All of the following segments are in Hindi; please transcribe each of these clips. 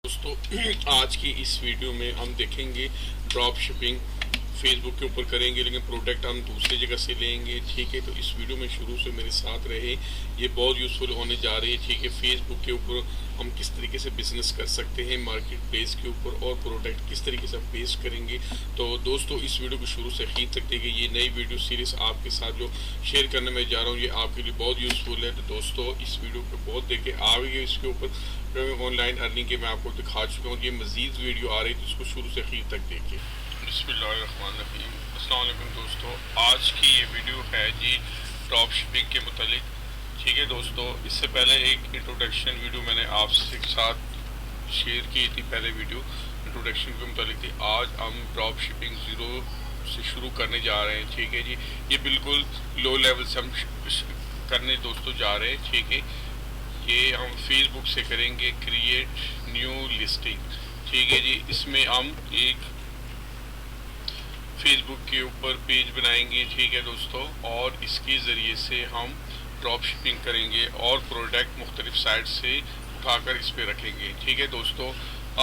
दोस्तों आज की इस वीडियो में हम देखेंगे ड्रॉप शिपिंग फेसबुक के ऊपर करेंगे, लेकिन प्रोडक्ट हम दूसरी जगह से लेंगे। ठीक है, तो इस वीडियो में शुरू से मेरे साथ रहे, ये बहुत यूज़फुल होने जा रही है। ठीक है, फेसबुक के ऊपर हम किस तरीके से बिजनेस कर सकते हैं मार्केट प्लेस के ऊपर, और प्रोडक्ट किस तरीके से हम पेश करेंगे। तो दोस्तों इस वीडियो को शुरू से आखिर तक देखिए। ये नई वीडियो सीरीज आपके साथ जो शेयर करने में जा रहा हूँ, ये आपके लिए बहुत यूज़फुल है। तो दोस्तों इस वीडियो को बहुत देखें, आगे इसके ऊपर ऑनलाइन अर्निंग के मैं आपको दिखा चुका हूँ। ये मजीद वीडियो आ रही है, तो इसको शुरू से आखिर तक देखिए। बिस्मिल्लाहिर्रहमानिर्रहीम। अस्सलाम वालेकुम दोस्तों, आज की ये वीडियो है जी ड्रॉप शिपिंग के मुतालिक। ठीक है दोस्तों, इससे पहले एक इंट्रोडक्शन वीडियो मैंने आपसे साथ शेयर की थी, पहले वीडियो इंट्रोडक्शन के मुतालिक थी। आज हम ड्रॉप शिपिंग ज़ीरो से शुरू करने जा रहे हैं। ठीक है जी, ये बिल्कुल लो लेवल से हम करने दोस्तों जा रहे हैं। ठीक है, ये हम फेसबुक से करेंगे क्रिएट न्यू लिस्टिंग। ठीक है जी, इसमें हम एक फेसबुक के ऊपर पेज बनाएंगे। ठीक है दोस्तों, और इसके ज़रिए से हम ड्रॉप शिपिंग करेंगे और प्रोडक्ट मुख्तलिफ साइट से उठाकर इस पर रखेंगे। ठीक है दोस्तों,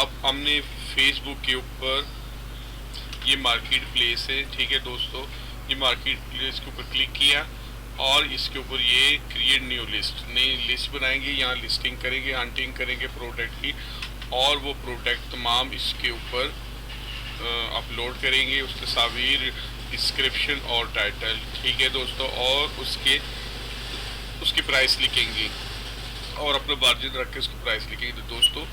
अब हमने फेसबुक के ऊपर ये मार्केट प्लेस है। ठीक है दोस्तों, ये मार्केट प्लेस के ऊपर क्लिक किया और इसके ऊपर ये क्रिएट न्यू लिस्ट, नई लिस्ट बनाएंगे। यहाँ लिस्टिंग करेंगे, हंटिंग करेंगे प्रोडक्ट की, और वो प्रोडक्ट तमाम इसके ऊपर अपलोड करेंगे, उस तस्वीर, डिस्क्रिप्शन और टाइटल। ठीक है दोस्तों, और उसकी प्राइस लिखेंगे और अपना मार्जिन रख के उसकी प्राइस लिखेंगे। तो दोस्तों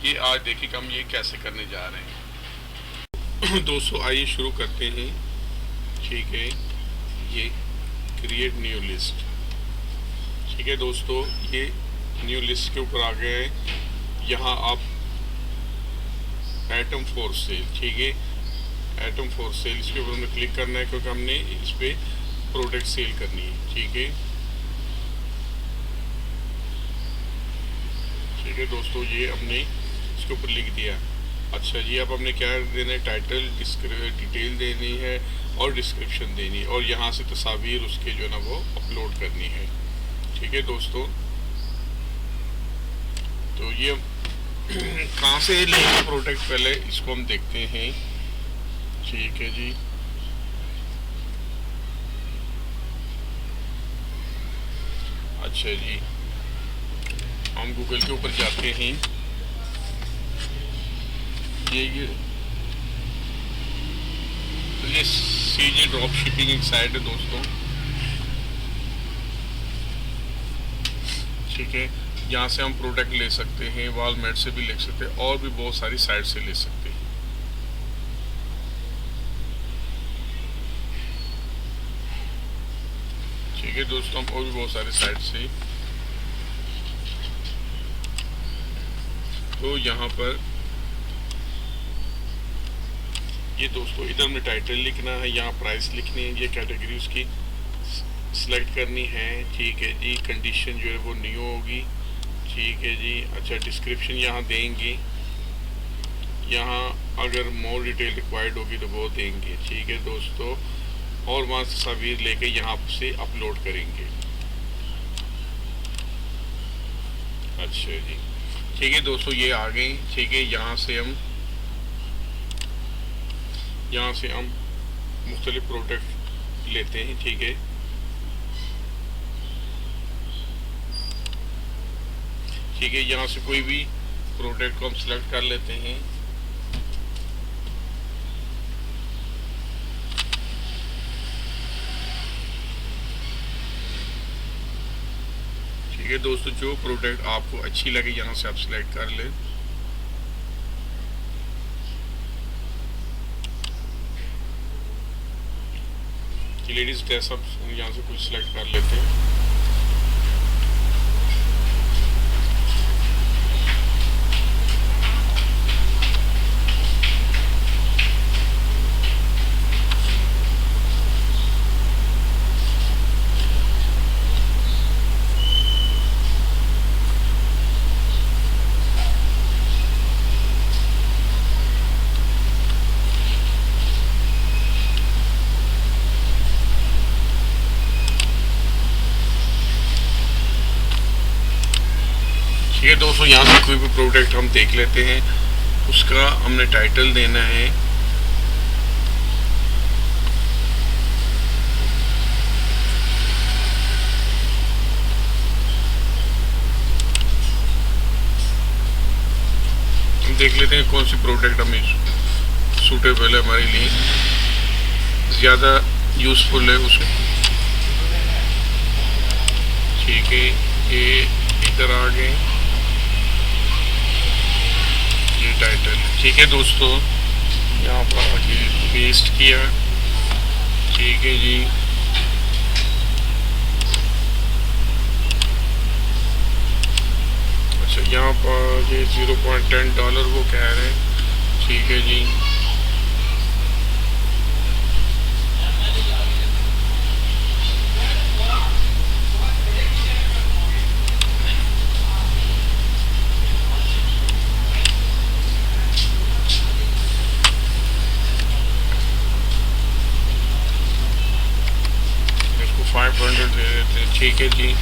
ये आज देखिए हम ये कैसे करने जा रहे हैं। दोस्तों आइए शुरू करते हैं। ठीक है, ये क्रिएट न्यू लिस्ट। ठीक है दोस्तों, ये न्यू लिस्ट के ऊपर आ गए हैं। यहाँ आप आइटम फॉर सेल, ठीक है, आइटम फॉर सेल इसके ऊपर हमें क्लिक करना है, क्योंकि हमने इस पर प्रोडक्ट सेल करनी है। ठीक है, ठीक है दोस्तों, ये हमने इसके ऊपर लिख दिया। अच्छा जी, अब हमने क्या देना है, टाइटल, डिटेल देनी है और डिस्क्रिप्शन देनी है, और यहाँ से तस्वीर उसके जो है ना वो अपलोड करनी है। ठीक है दोस्तों, तो ये कहाँ से लेंगे प्रोडक्ट, पहले इसको हम देखते हैं। ठीक है जी, अच्छा जी, हम गूगल के ऊपर जाते हैं। ये सीजी ड्रॉप शिपिंग एक साइट है दोस्तों। ठीक है, यहाँ से हम प्रोडक्ट ले सकते हैं, वॉलमार्ट से भी ले सकते हैं, और भी बहुत सारी साइट से ले सकते हैं। ठीक है दोस्तों, हम और भी बहुत सारी साइट से। तो यहाँ पर ये दोस्तों इधर में टाइटल लिखना है, यहाँ प्राइस लिखनी है, ये कैटेगरी उसकी सिलेक्ट करनी है। ठीक है जी, कंडीशन जो है वो न्यू होगी। ठीक है जी, अच्छा डिस्क्रिप्शन यहाँ देंगे, यहाँ अगर मोर डिटेल रिक्वायर्ड होगी तो वो देंगे। ठीक है दोस्तों, और वहाँ से तस्वीर लेके यहाँ से अपलोड करेंगे। अच्छा जी, ठीक है दोस्तों, ये आ गई। ठीक है, यहाँ से हम मुख्तलिफ प्रोडक्ट लेते हैं। ठीक है, ठीक है, यहाँ से कोई भी प्रोडक्ट को हम सिलेक्ट कर लेते हैं। ठीक है दोस्तों, जो प्रोडक्ट आपको अच्छी लगे यहाँ से आप सिलेक्ट कर लें। लेडीज ड्रेस आप यहाँ से कुछ सिलेक्ट कर लेते हैं। दोस्तों, यहाँ से कोई भी प्रोडक्ट हम देख लेते हैं, उसका हमने टाइटल देना है। हम देख लेते हैं कौन सी प्रोडक्ट हमें सूटेबल है, हमारे लिए ज़्यादा यूज़फुल है उसे। ठीक है, ये इधर आ गए, ये टाइटल। ठीक है दोस्तों, यहाँ पर आके पेस्ट किया। ठीक है जी, अच्छा यहाँ पर ये $0.10 वो कह रहे हैं। ठीक है जी, इसको 500 दे देते हैं। ठीक है जी,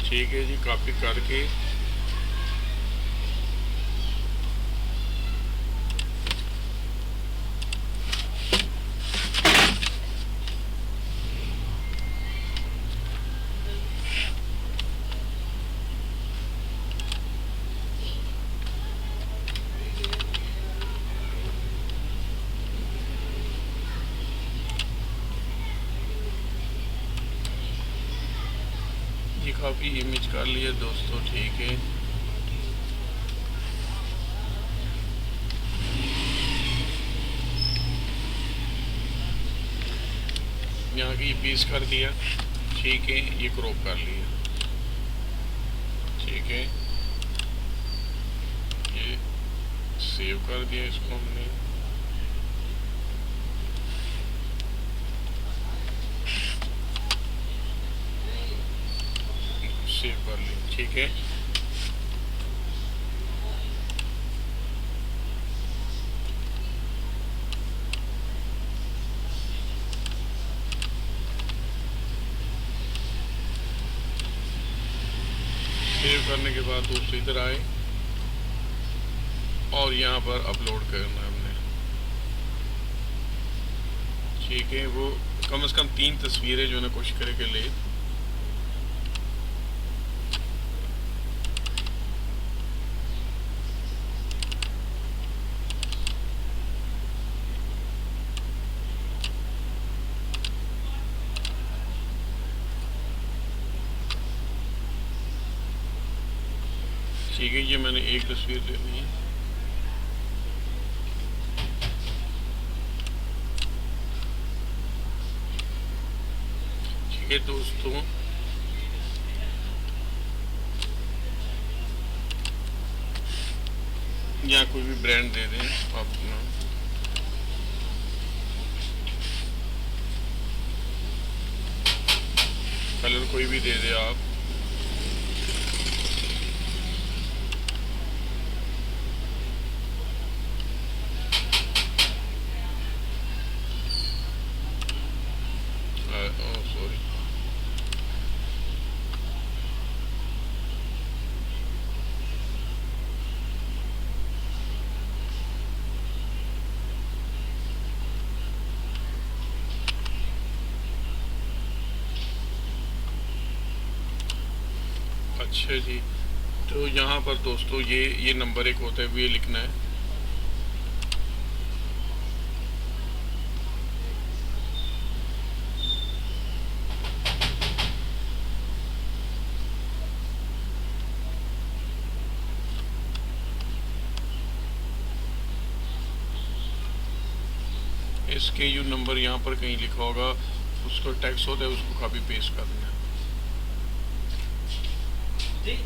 ठीक है जी, कॉपी करके ये कॉपी इमेज कर लिया दोस्तों। ठीक है, यहाँ की पीस कर दिया। ठीक है, ये क्रॉप कर लिया। ठीक है, ये सेव कर दिया इसको हमने। सेव कर लिया। ठीक है, सेव करने के बाद दोस्तों इधर आए और यहाँ पर अपलोड करना है हमने। ठीक है, वो कम से कम 3 तस्वीरें जो है कोशिश करे के ले। ठीक है, ये मैंने एक तस्वीर ले ली है। ठीक है दोस्तों, या कोई भी ब्रांड दे दें अपना। कलर कोई भी दे दे आप। सॉरी, अच्छा जी, तो यहाँ पर दोस्तों ये नंबर एक होता है, ये लिखना है। SKU नंबर यहाँ पर कहीं लिखा होगा, उसको टैक्स होता है, उसको कॉपी पेस्ट कर देना जी।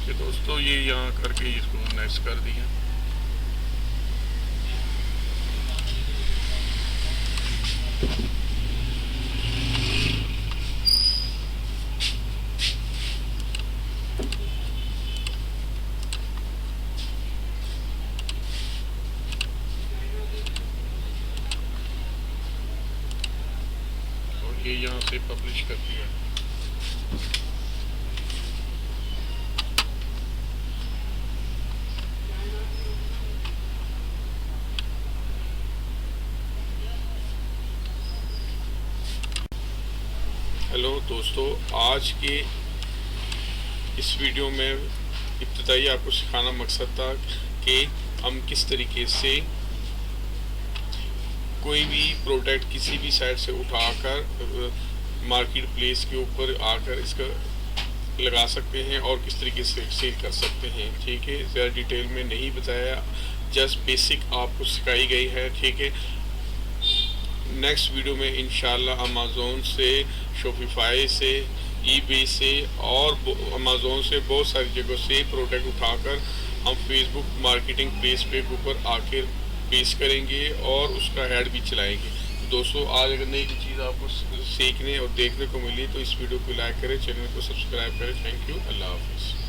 कि दोस्तों ये यहाँ करके इसको नेक्स्ट कर दिया। और ये यहाँ से पब्लिश कर दिया। हेलो दोस्तों, आज के इस वीडियो में इब्तिदाई आपको सिखाना मकसद था कि हम किस तरीके से कोई भी प्रोडक्ट किसी भी साइट से उठाकर मार्केट प्लेस के ऊपर आकर इसका लगा सकते हैं और किस तरीके से सेल कर सकते हैं। ठीक है, ज़्यादा डिटेल में नहीं बताया, जस्ट बेसिक आपको सिखाई गई है। ठीक है, नेक्स्ट वीडियो में इंशाल्लाह अमेज़ॉन से, शॉपिफाई से, ईबे से और अमेज़ॉन से बहुत सारी जगहों से प्रोडक्ट उठाकर हम फेसबुक मार्केटिंग पेज पे ऊपर आकर पेश करेंगे और उसका ऐड भी चलाएंगे। दोस्तों, आज अगर नई चीज़ आपको सीखने और देखने को मिली तो इस वीडियो को लाइक करें, चैनल को सब्सक्राइब करें। थैंक यू, अल्लाह हाफिज़।